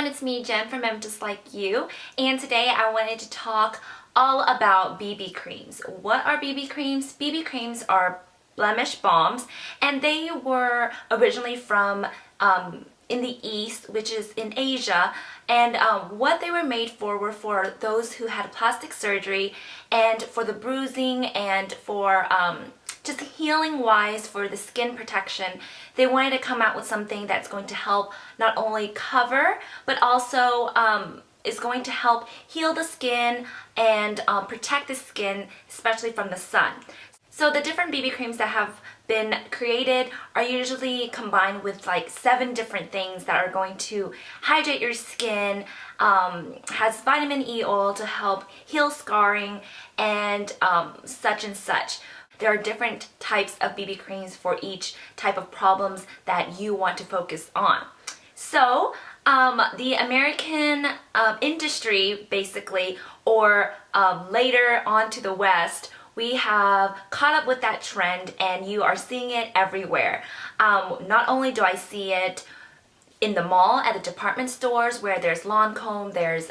everyone, it's me, Jen from EmJustLikeYou, and today I wanted to talk all about BB creams. What are BB creams? BB creams are blemish balms, and they were originally from in the East, which is in Asia, and what they were made for were for those who had plastic surgery and for the bruising and for just healing wise for the skin protection. They wanted to come out with something that's going to help not only cover but also is going to help heal the skin and protect the skin, especially from the sun. So the different BB creams that have been created are usually combined with like 7 different things that are going to hydrate your skin, has vitamin E oil to help heal scarring, and such and such. There are different types of BB creams for each type of problems that you want to focus on. So the American industry, basically, or later on to the West, we have caught up with that trend, and you are seeing it everywhere. Not only do I see it in the mall, at the department stores where there's Lancome, there's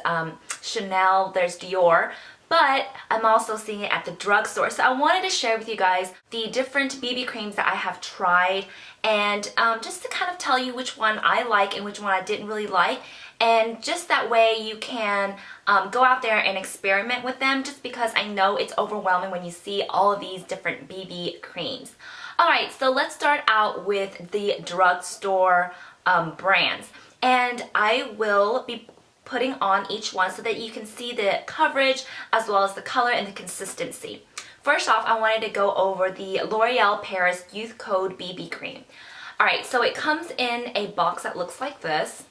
Chanel, there's Dior, but I'm also seeing it at the drugstore. So I wanted to share with you guys the different BB creams that I have tried, and just to kind of tell you which one I like and which one I didn't really like, and just that way you can go out there and experiment with them, just because I know it's overwhelming when you see all of these different BB creams. Alright, so let's start out with the drugstore brands, and I will be putting on each one so that you can see the coverage as well as the color and the consistency. First off, I wanted to go over the L'Oreal Paris Youth Code BB Cream. Alright, so it comes in a box that looks like this.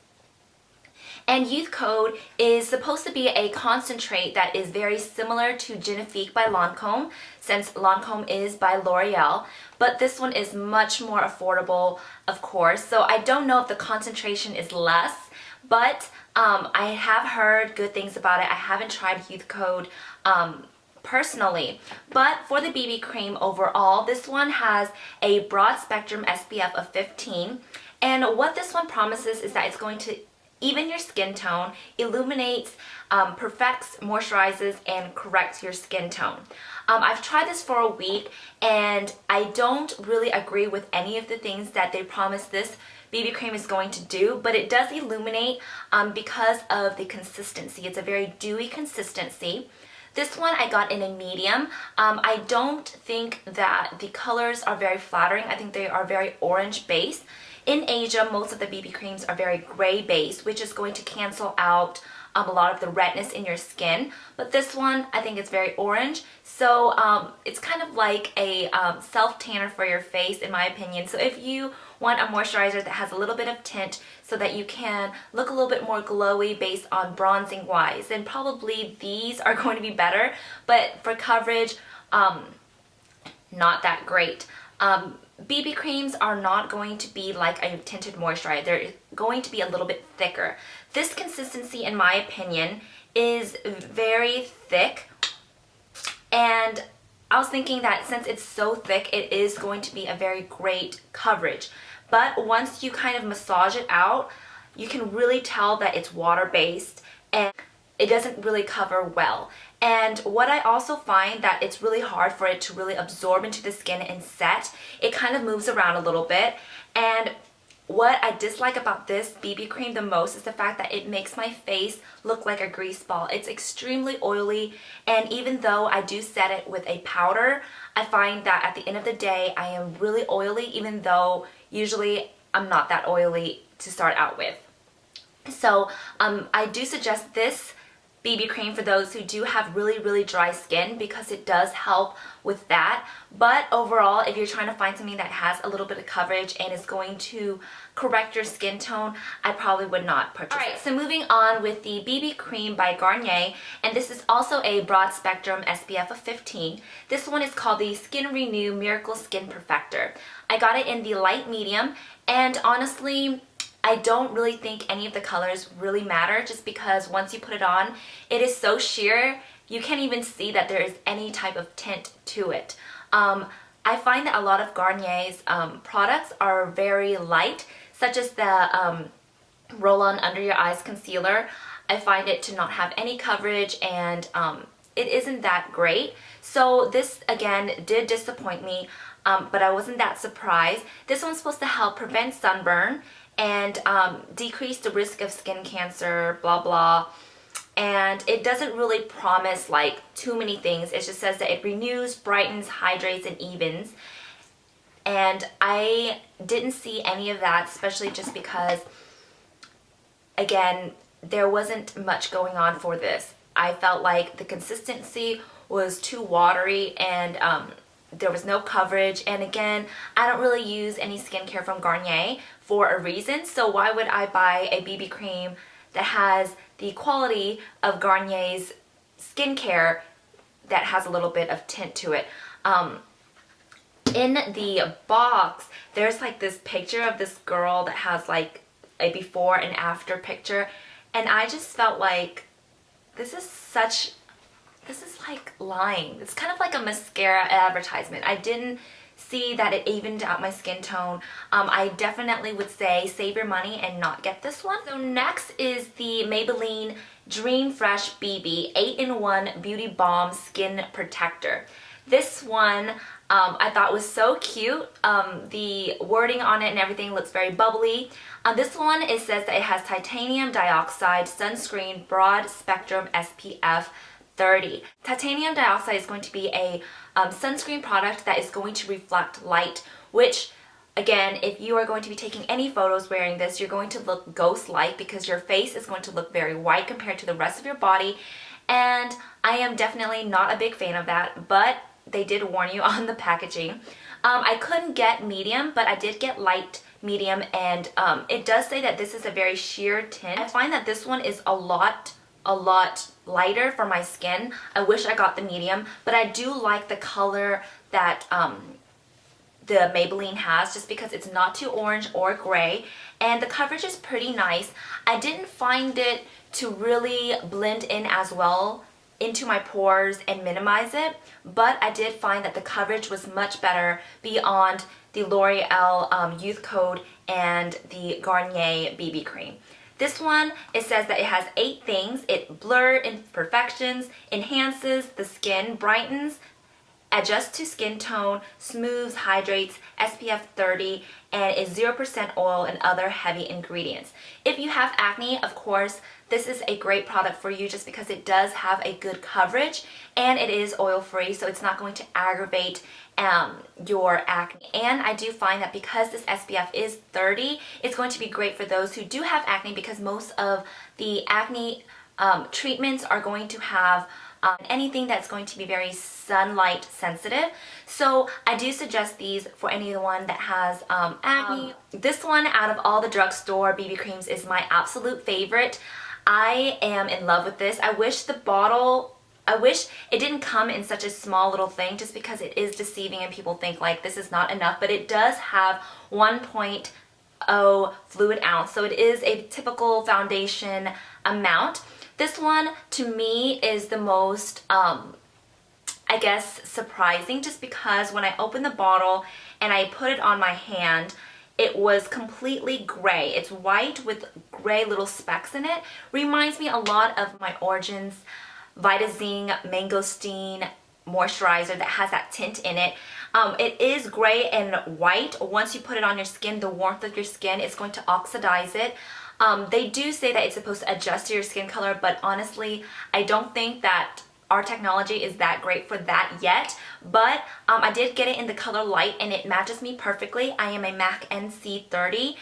And Youth Code is supposed to be a concentrate that is very similar to Genifique by Lancome, since Lancome is by L'Oreal, but this one is much more affordable, of course. So I don't know if the concentration is less, but I have heard good things about it. I haven't tried Youth Code personally, but for the BB cream overall, this one has a broad spectrum SPF of 15, and what this one promises is that it's going to even your skin tone, illuminates, perfects, moisturizes, and corrects your skin tone. I've tried this for a week, and I don't really agree with any of the things that they promise this BB cream is going to do, but it does illuminate because of the consistency. It's a very dewy consistency. This one I got in a medium. I don't think that the colors are very flattering. I think they are very orange based. In Asia, most of the BB creams are very gray based, which is going to cancel out a lot of the redness in your skin. But this one, I think it's very orange. So it's kind of like a self-tanner for your face, in my opinion. So if you want a moisturizer that has a little bit of tint so that you can look a little bit more glowy based on bronzing wise, then probably these are going to be better. But for coverage, not that great. BB creams are not going to be like a tinted moisturizer. They're going to be a little bit thicker. This consistency, in my opinion, is very thick, and I was thinking that since it's so thick, it is going to be a very great coverage. But once you kind of massage it out, you can really tell that it's water-based and it doesn't really cover well. And what I also find that it's really hard for it to really absorb into the skin and set. It kind of moves around a little bit. And what I dislike about this BB cream the most is the fact that it makes my face look like a grease ball. It's extremely oily, and even though I do set it with a powder, I find that at the end of the day I am really oily, even though usually I'm not that oily to start out with. So I do suggest this BB cream for those who do have really dry skin, because it does help with that. But overall, if you're trying to find something that has a little bit of coverage and is going to correct your skin tone, I probably would not purchase it. Alright, so moving on with the BB cream by Garnier, and this is also a broad spectrum SPF of 15. This one is called the Skin Renew Miracle Skin Perfector. I got it in the light medium, and honestly, I don't really think any of the colors really matter, just because once you put it on, it is so sheer, you can't even see that there is any type of tint to it. I find that a lot of Garnier's products are very light, such as the roll-on under your eyes concealer. I find it to not have any coverage, and it isn't that great. So this again did disappoint me, but I wasn't that surprised. This one's supposed to help prevent sunburn and decrease the risk of skin cancer, blah blah. And it doesn't really promise like too many things. It just says that it renews, brightens, hydrates, and evens. And I didn't see any of that, especially just because, again, there wasn't much going on for this. I felt like the consistency was too watery, and there was no coverage. And again, I don't really use any skincare from Garnier for a reason, so why would I buy a BB cream that has the quality of Garnier's skincare that has a little bit of tint to it? In the box, there's like this picture of this girl that has like a before and after picture, and I just felt like this is like lying. It's kind of like a mascara advertisement. I didn't see that it evened out my skin tone. I definitely would say save your money and not get this one. So next is the Maybelline Dream Fresh BB 8-in-1 Beauty Balm Skin Protector. This one I thought was so cute. The wording on it and everything looks very bubbly. This one, it says that it has titanium dioxide sunscreen broad spectrum SPF 30. Titanium dioxide is going to be a sunscreen product that is going to reflect light, which again, if you are going to be taking any photos wearing this, you're going to look ghost-like because your face is going to look very white compared to the rest of your body. And I am definitely not a big fan of that, but they did warn you on the packaging. I couldn't get medium, but I did get light medium, and it does say that this is a very sheer tint. I find that this one is a lot lighter for my skin. I wish I got the medium, but I do like the color that the Maybelline has, just because it's not too orange or gray, and the coverage is pretty nice. I didn't find it to really blend in as well into my pores and minimize it, but I did find that the coverage was much better beyond the L'Oreal Youth Code and the Garnier BB Cream. This one, it says that it has 8 things. It blurs imperfections, enhances the skin, brightens, adjusts to skin tone, smooths, hydrates, SPF 30, and is 0% oil and other heavy ingredients. If you have acne, of course, this is a great product for you just because it does have a good coverage and it is oil-free, so it's not going to aggravate your acne. And I do find that because this SPF is 30, it's going to be great for those who do have acne, because most of the acne treatments are going to have anything that's going to be very sunlight sensitive. So I do suggest these for anyone that has acne. This one out of all the drugstore BB creams is my absolute favorite. I am in love with this. I wish it didn't come in such a small little thing, just because it is deceiving and people think like this is not enough, but it does have 1.0 fluid ounce, so it is a typical foundation amount. This one to me is the most I guess surprising, just because when I opened the bottle and I put it on my hand, it was completely gray. It's white with gray little specks in it. Reminds me a lot of my Origins Vitazing Mangosteen moisturizer that has that tint in it. It is gray and white. Once you put it on your skin, the warmth of your skin is going to oxidize it. They do say that it's supposed to adjust to your skin color, but honestly, I don't think that our technology is that great for that yet. But I did get it in the color light and it matches me perfectly. I am a MAC NC30,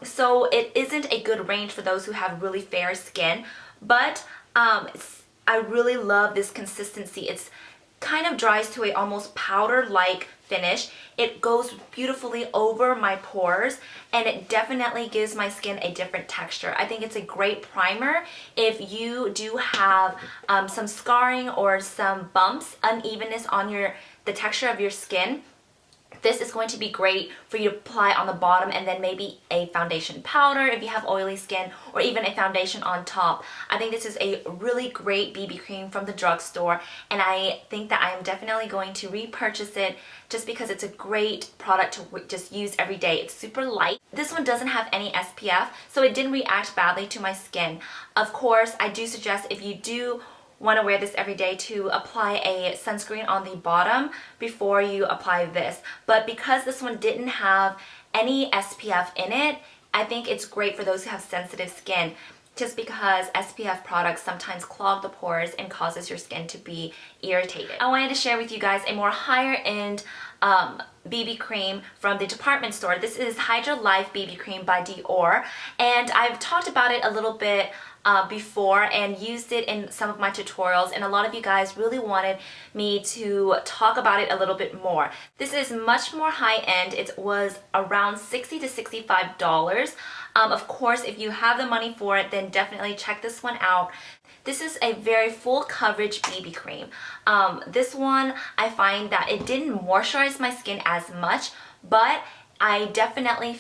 so it isn't a good range for those who have really fair skin, but I really love this consistency. It's kind of dries to a almost powder-like finish. It goes beautifully over my pores, and it definitely gives my skin a different texture. I think it's a great primer if you do have some scarring or some bumps, unevenness on the texture of your skin. This is going to be great for you to apply on the bottom and then maybe a foundation powder if you have oily skin, or even a foundation on top. I think this is a really great BB cream from the drugstore, and I think that I am definitely going to repurchase it just because it's a great product to just use every day. It's super light. This one doesn't have any SPF, so it didn't react badly to my skin. Of course, I do suggest if you do want to wear this every day to apply a sunscreen on the bottom before you apply this. But because this one didn't have any SPF in it, I think it's great for those who have sensitive skin, just because SPF products sometimes clog the pores and causes your skin to be irritated. I wanted to share with you guys a more higher end BB cream from the department store. This is Hydra Life BB Cream by Dior, and I've talked about it a little bit before and used it in some of my tutorials, and a lot of you guys really wanted me to talk about it a little bit more. This is much more high-end. It was around $60 to $65. Of course, if you have the money for it, then definitely check this one out. This is a very full coverage BB cream. This one, I find that it didn't moisturize my skin as much, but I definitely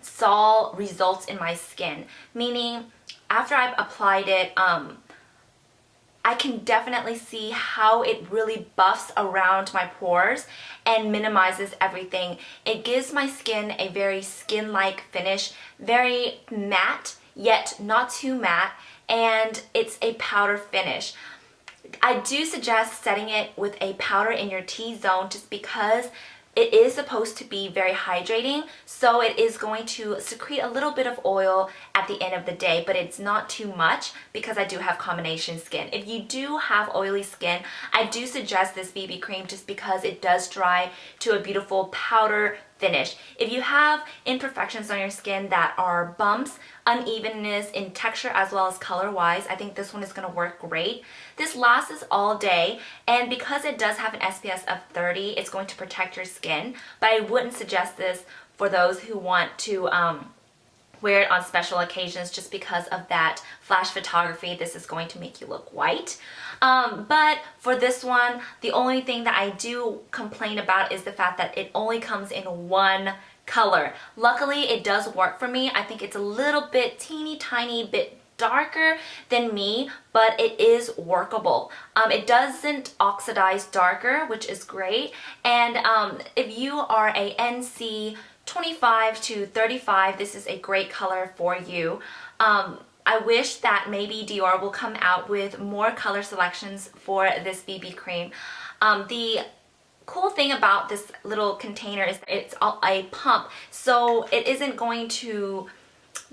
saw results in my skin, meaning after I've applied it, I can definitely see how it really buffs around my pores and minimizes everything. It gives my skin a very skin-like finish, very matte, yet not too matte, and it's a powder finish. I do suggest setting it with a powder in your T-zone just because it is supposed to be very hydrating, so it is going to secrete a little bit of oil at the end of the day, but it's not too much because I do have combination skin. If you do have oily skin, I do suggest this BB cream just because it does dry to a beautiful powder finish. If you have imperfections on your skin that are bumps, unevenness in texture as well as color-wise, I think this one is going to work great. This lasts all day, and because it does have an SPF of 30, it's going to protect your skin, but I wouldn't suggest this for those who want to wear it on special occasions just because of that flash photography. This is going to make you look white. But for this one, the only thing that I do complain about is the fact that it only comes in one color. Luckily, it does work for me. I think it's a little bit teeny tiny bit darker than me, but it is workable. It doesn't oxidize darker, which is great. And if you are a NC 25 to 35, this is a great color for you. I wish that maybe Dior will come out with more color selections for this BB cream. The cool thing about this little container is it's a pump, so it isn't going to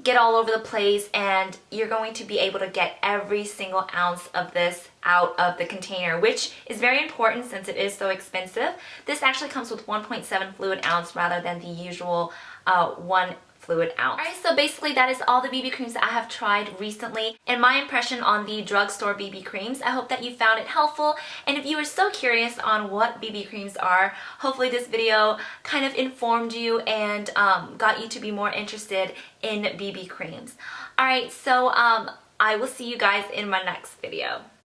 get all over the place, and you're going to be able to get every single ounce of this out of the container, which is very important since it is so expensive. This actually comes with 1.7 fluid ounce rather than the usual 1 fluid ounce. Alright, so basically that is all the BB creams that I have tried recently and my impression on the drugstore BB creams. I hope that you found it helpful, and if you were so curious on what BB creams are, hopefully this video kind of informed you and got you to be more interested in BB creams. Alright, so I will see you guys in my next video.